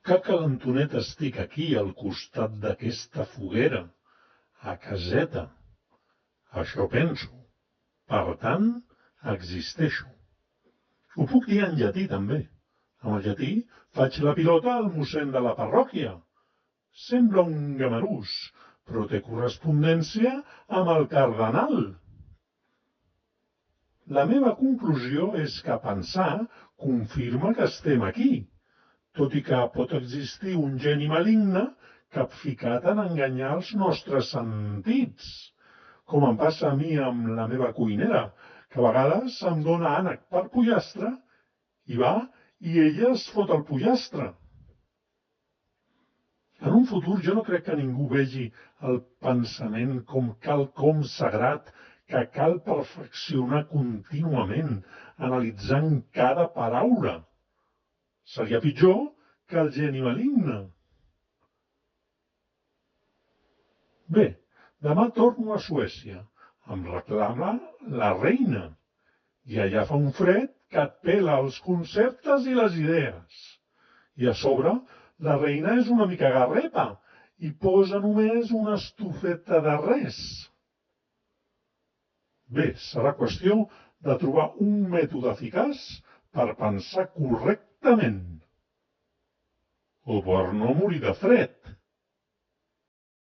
Que calentonet estic aquí al costat d'aquesta foguera, a caseta. Això penso. Per tant, existeixo. Ho puc dir en llatí, també. En el llatí faig la pilota al mossèn de la parròquia. Sembla un gamarús, però té correspondència amb el cardenal. La meva conclusió és que pensar confirma que estem aquí, tot i que pot existir un geni maligne capficat en enganyar els nostres sentits, com em passa a mi amb la meva cuinera, que a vegades em dóna ànec per pollastre i va i ella es fot el pollastre. En un futur jo no crec que ningú vegi el pensament com quelcom sagrat que cal perfeccionar contínuament, analitzant cada paraula. Seria pitjor que el geni maligne. Bé, demà torno a Suècia. Em reclama la reina. I allà fa un fred que et pela els conceptes i les idees. I a sobre, la reina és una mica garrepa i posa només una estufeta de res. Bé, serà qüestió de trobar un mètode eficaç per pensar correctament. O per no morir de fred.